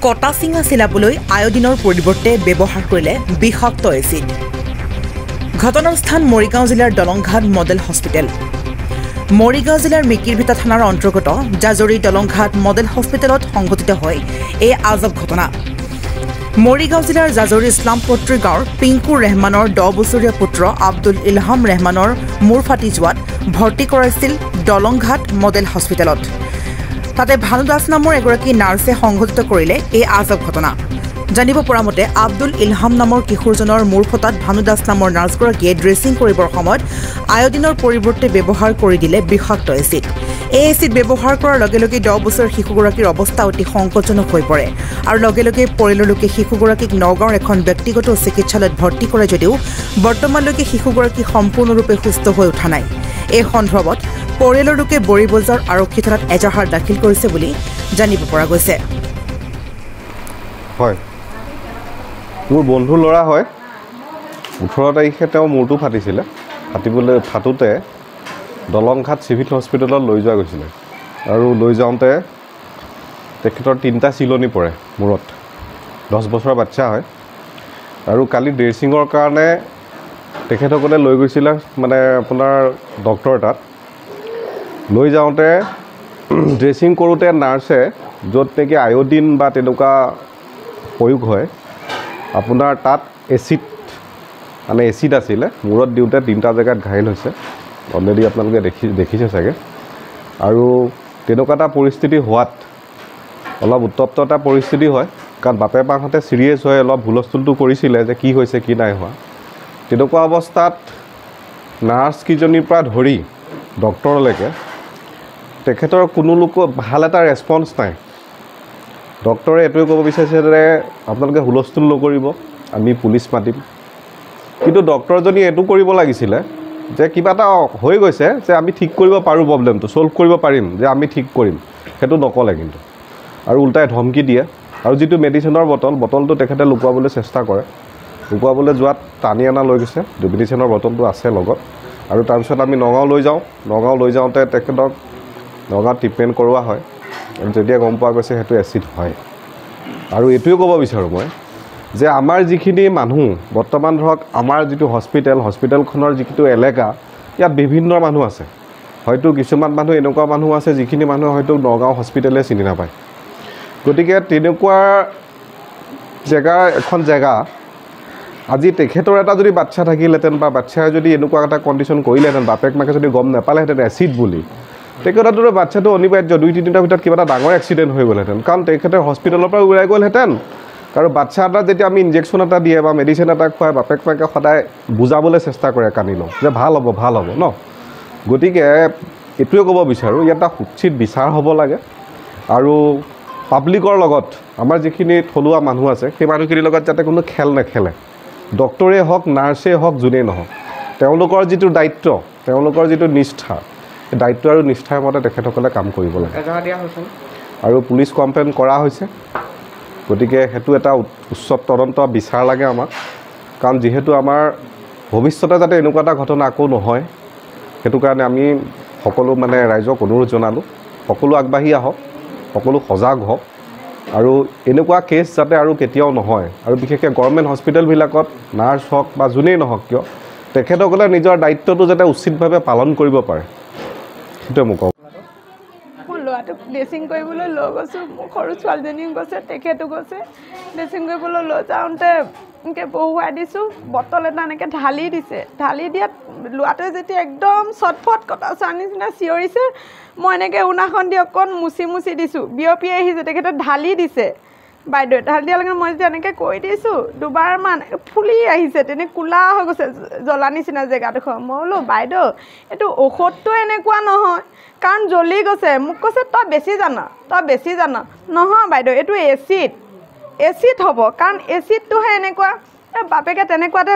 কটা চিঙা চিলাবলৈ আয়োডিনৰ পৰিৱৰ্তে ব্যৱহাৰ কৰিলে বিষাক্ত এচিড। ঘটনাৰ স্থান মৰিগাঁও জিলাৰ দলংঘাট মডেল হস্পিটেল। মৰিগাঁও জিলাৰ মিকিৰভিটা থানাৰ অন্তৰ্গত জাজৰি দলংঘাট মডেল হস্পিটেলত সংঘটিত হয় এই আজব ঘটনা। মৰিগাঁও জিলাৰ জাজৰি ইছলামপট্ৰি গাঁৱৰ পিংকু ৰেহমানৰ 10 বছৰীয়া পুত্ৰ আব্দুল ইলহাম ৰেহমানৰ মূৰ ফাটি যোৱাত ভৰ্তি কৰাইছিল দলংঘাট মডেল হস্পিটেলত। তাতে ভানু দাস নামৰ এগৰাকী নাৰ্ছে সংঘটিত কৰিলে এই আজব ঘটনা। জানিব পৰা মতে আব্দুল ইলহাম নামৰ কিশোৰজনৰ মূৰ ফটাত ভানু দাস নামৰ নাৰ্ছগৰাকীয়ে ড্ৰেছিং কৰিবৰ সময়ত আয়োডিনৰ পৰিৱৰ্তে ব্যৱহাৰ কৰি দিলে বিষাক্ত এচিড। এই এচিড ব্যৱহাৰ কৰাৰ লগে লগে 10 বছৰ শিশুগৰাকীৰ অৱস্থা অতি সংকটজনক হৈ পৰে আৰু লগে লগে পৰিয়ালৰ লোকে শিশুগৰাকীক নগাঁৱৰ এখন ব্যক্তিগত চিকিৎসালয়ত ভৰ্তি কৰে যদিও বৰ্তমানলৈকে শিশুগৰাকী সম্পূৰ্ণৰূপে সুস্থ হৈ উঠা নাই। এই সন্দৰ্ভত পৰিয়ালৰ লোকে বৰিবজাৰ আৰক্ষী থানাত এজাহাৰ দাখিল কৰিছে বুলি জানিব পৰা গৈছে। হয়, মোৰ বন্ধুৰ ল'ৰা হয়। 18 তাৰিখে তেওঁ মূৰটো ফাটিছিলে। ফাটোতে দলংঘাট চিভিল হস্পিটেলত লৈ যোৱা গৈছিলে আৰু লৈ যাওঁতে তেখেতৰ 3টা চিলনি পৰে মূৰত। 10 বছৰৰ বাচ্চা হয় আৰু কালি ড্ৰেছিঙৰ কাৰণে তেখেতসকলে লৈ গৈছিলে মানে আপোনাৰ ডক্টৰ তাত। লৈ যাওঁতে ড্ৰেছিং কৰোঁতে নাৰ্ছে য'ত নেকি আয়োডিন বা তেনেকুৱা প্ৰয়োগ হয় আপোনাৰ তাত এচিড আছিলে। মূৰত দিওঁতে 3টা জেগাত ঘাইল হৈছে। অলৰেডি আপোনালোকে দেখিছে চাগে। আৰু তেনেকুৱা এটা পৰিস্থিতি হোৱাত অলপ উত্তপ্ত এটা পৰিস্থিতি হয়, কাৰণ বাপে মাকহঁতে চিৰিয়াছ হৈ অলপ হুলস্থুলটো কৰিছিলে যে কি হৈছে কি নাই হোৱা। তেনেকুৱা অৱস্থাত নাৰ্ছকেইজনীৰ পৰা ধৰি ডক্টৰলৈকে তেখেতৰ কোনো লোক ভাল এটা ৰেছপন্স নাই। ডক্টৰে এইটোৱে ক'ব বিচাৰিছে যে আপোনালোকে হুলস্থুল নকৰিব, আমি পুলিচ মাতিম। কিন্তু ডক্টৰজনী এইটো কৰিব লাগিছিলে যে কিবা এটা হৈ গৈছে যে আমি ঠিক কৰিব পাৰোঁ, প্ৰব্লেমটো ছল্ভ কৰিব পাৰিম, যে আমি ঠিক কৰিম, সেইটো নক'লে কিন্তু। আৰু উল্টাই ধমকি দিয়ে। আৰু যিটো মেডিচিনৰ বটলটো তেখেতে লুকুৱাবলৈ চেষ্টা কৰে। লুকুৱাবলৈ যোৱাত টানি অনা লৈ গৈছে। মেডিচিনৰ বটলটো আছে লগত। আৰু তাৰপিছত আমি নগাঁও লৈ যাওঁ। নগাঁও লৈ যাওঁতে তেখেতক নগাঁৱত ট্ৰিটমেণ্ট কৰোৱা হয়। যেতিয়া গম পোৱা গৈছে সেইটো এচিড হয়। আৰু এইটোৱে ক'ব বিচাৰোঁ মই যে আমাৰ যিখিনি মানুহ বৰ্তমান ধৰক আমাৰ যিটো হস্পিটেলখনৰ যিটো এলেকা, ইয়াত বিভিন্ন মানুহ আছে। হয়তো কিছুমান মানুহ এনেকুৱা মানুহ আছে যিখিনি মানুহে হয়তো নগাঁও হস্পিটেলে চিনি নাপায়। গতিকে তেনেকুৱা এখন জেগা আজি তেখেতৰ এটা যদি বাচ্চা থাকিলেহেঁতেন বা বাচ্চাই যদি এনেকুৱা এটা কণ্ডিশ্যন কৰিলেহেঁতেন, বাপেক মাকে যদি গম নাপালেহেঁতেন এচিড বুলি, তেখেততো বাচ্চাটো অনিবাৰ্য 2-3 ভিতৰত কিবা এটা ডাঙৰ এক্সিডেণ্ট হৈ গ'লহেঁতেন। কাৰণ তেখেতে হস্পিটেলৰ পৰা ওলাই গ'লহেঁতেন। আৰু বাচ্চা এটা যেতিয়া আমি ইনজেকশ্যন এটা দিয়ে বা মেডিচিন এটা খুৱাই বাপেক মাকে সদায় বুজাবলৈ চেষ্টা কৰে কান্দি লওঁ যে ভাল হ'ব ন। গতিকে এইটোৱে ক'ব বিচাৰোঁ, ইয়াত এটা উচিত বিচাৰ হ'ব লাগে। আৰু পাব্লিকৰ লগত আমাৰ যিখিনি থলুৱা মানুহ আছে সেই মানুহখিনিৰ লগত যাতে কোনো খেল নেখেলে। ডক্টৰে হওক, নাৰ্ছেই হওক, যোনেই নহওক, তেওঁলোকৰ যিটো দায়িত্ব, তেওঁলোকৰ যিটো নিষ্ঠা, সেই দায়িত্ব আৰু নিষ্ঠাৰ মতে তেখেতসকলে কাম কৰিব লাগে। আৰু পুলিচ কমপ্লেইন কৰা হৈছে। গতিকে সেইটো এটা উচ্চ তদন্ত বিচাৰ লাগে আমাক। কাৰণ যিহেতু আমাৰ ভৱিষ্যতে যাতে এনেকুৱা এটা ঘটনা আকৌ নহয়, সেইটো কাৰণে আমি সকলো ৰাইজক অনুৰোধ জনালোঁ, সকলো আগবাঢ়ি আহক, সকলো সজাগ হওক আৰু এনেকুৱা কেছ যাতে আৰু কেতিয়াও নহয়। আৰু বিশেষকৈ গভৰ্ণমেণ্ট হস্পিটেলবিলাকত নাৰ্ছ হওক বা যোনেই নহওক কিয়, তেখেতসকলে নিজৰ দায়িত্বটো যাতে উচিতভাৱে পালন কৰিব পাৰে, সেইটোৱে মোক কওক। মোৰ ল'ৰাটোক ড্ৰেছিং কৰিবলৈ লৈ গৈছোঁ। মোৰ সৰু ছোৱালীজনীও গৈছে, তেখেতো গৈছে। ড্ৰেছিং কৰিবলৈ লৈ যাওঁতে এনেকৈ বহুৱাই দিছোঁ। বটল এটা এনেকৈ ঢালি দিছে। ঢালি দিয়াত ল'ৰাটোৱে যেতিয়া একদম চটফট কটা চোৱাৰ নিচিনা চিঞৰিছে, মই এনেকৈ উনাখন দি অকণ মুচি দিছোঁ। বিয়পি আহিছে, তেখেতে ঢালি দিছে। বাইদেৱে ঢালি দিয়াৰ লগে মই যেতিয়া এনেকৈ কৈ দিছোঁ, দুবাৰমান ফুলি আহিছে, তেনে ক'লা হৈ গৈছে, জ্বলা নিচিনা জেগাডোখৰ। মই বোলো বাইদেউ এইটো ঔষধটো এনেকুৱা নহয়, কাৰণ জ্বলি গৈছে। মোক কৈছে তই বেছি জান। নহয় বাইদেউ, এইটো এচিড হ'ব, কাৰণ এচিডটোহে এনেকুৱা। বাপেকে তেনেকুৱাতে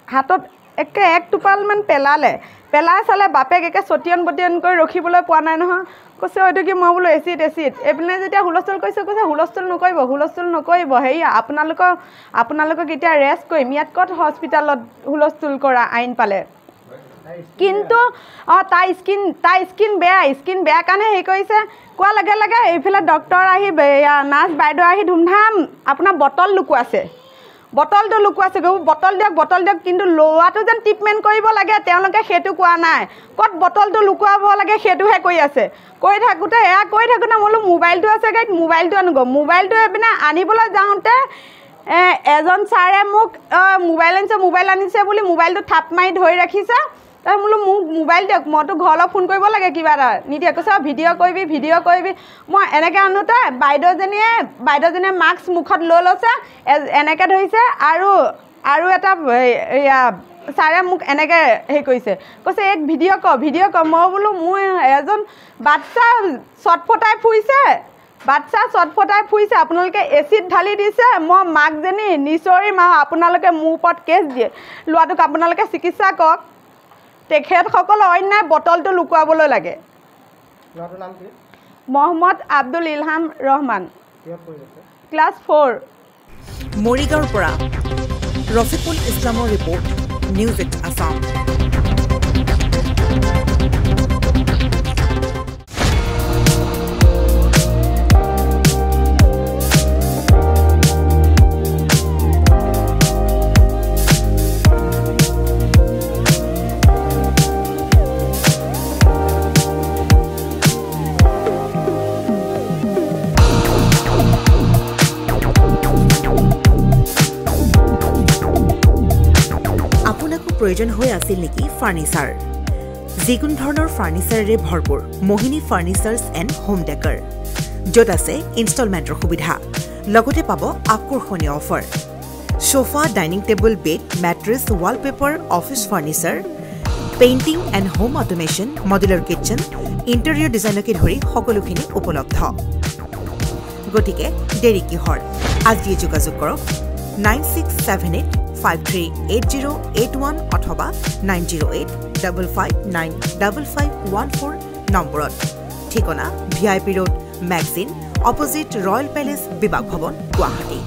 হাতত এক টোপালমান পেলাই চালে বাপেক একে চতিয়ান বতিয়ান কৰি ৰখিবলৈ পোৱা নাই নহয়। কৈছে হয়তো কি, মই বোলো এচিড এইপিনে যেতিয়া হুলস্থুল কৰিছে, কৈছে হুলস্থুল নকৰিব হেৰি আপোনালোকক এতিয়া ৰেষ্ট কৰিম, ইয়াত ক'ত হস্পিটেলত হুলস্থুল কৰা আইন পালে। কিন্তু তাই স্কিন বেয়া কাৰণে হেৰি কৰিছে কোৱা লাগে এইফালে ডক্টৰ আহি নাৰ্ছ বাইদেউ আহি ধুমধাম আপোনাৰ বটল লুকুৱাইছে বটলটো বটল দিয়ক কিন্তু লোৱাটো যেন ট্ৰিটমেণ্ট কৰিব লাগে তেওঁলোকে সেইটো কোৱা নাই ক'ত বটলটো লুকুৱাব লাগে সেইটোহে কৈ আছে কৈ থাকোঁতে মই বোলো মোবাইলটো আছে গাইত মোবাইলটো আনোগৈ মোবাইলটো এইপিনে আনিবলৈ যাওঁতে এজন ছাৰে মোক মোবাইল আনিছে বুলি মোবাইলটো থাপ মাৰি ধৰি ৰাখিছে তাৰ বোলো মোক মোবাইল দিয়ক মইতো ঘৰলৈ ফোন কৰিব লাগে কিবা এটা নিদিয়ে কৈছে ভিডিঅ' কৰিবি মই এনেকৈ আনোতে বাইদেউজনীয়ে মাস্ক মুখত লৈ লৈছে এনেকৈ ধৰিছে আৰু এটা ছাৰে মোক এনেকৈ হেৰি কৰিছে কৈছে এক ভিডিঅ' কৰ মই বোলো মোৰ এজন বাচ্চা চটফটাই ফুৰিছে আপোনালোকে এচিড ঢালি দিছে মই মাকজনী নিচৰি মাহ আপোনালোকে মোৰ ওপৰত কেছ দিয়ে ল'ৰাটোক আপোনালোকে চিকিৎসা কৰক তেখেতসকল অন্যায় বটলটো লুকুৱাবলৈ লাগে মহম্মদ আব্দুল ইলহাম ৰহমান ক্লাছ 4 মৰিগাঁৱৰ পৰা ৰফিকুল ইছলামৰ ৰিপৰ্ট নিউজ 8 আছাম প্ৰয়োজন হৈ আছিল নেকি ফাৰ্নিচাৰ যিকোনো ধৰণৰ ফাৰ্নিচাৰেৰে ভৰপূৰ মোহিনী ফাৰ্নিচাৰ্ছ এণ্ড হোম ডেকাৰ য'ত আছে ইনষ্টলমেণ্টৰ সুবিধা লগতে পাব আকৰ্ষণীয় অফাৰ সোফা ডাইনিং টেবুল bed mattress wallpaper office furniture painting and home automation modular kitchen interior ডিজাইনকে ধৰি সকলোখিনি উপলব্ধ গতিকে দেৰি কিহৰ আজিয়ে যোগাযোগ কৰক 9678538081 অথবা 9085595514 নম্বৰত ঠিকনা VIP road magazine opposite royal palace বিভাগ ভৱন গুৱাহাটী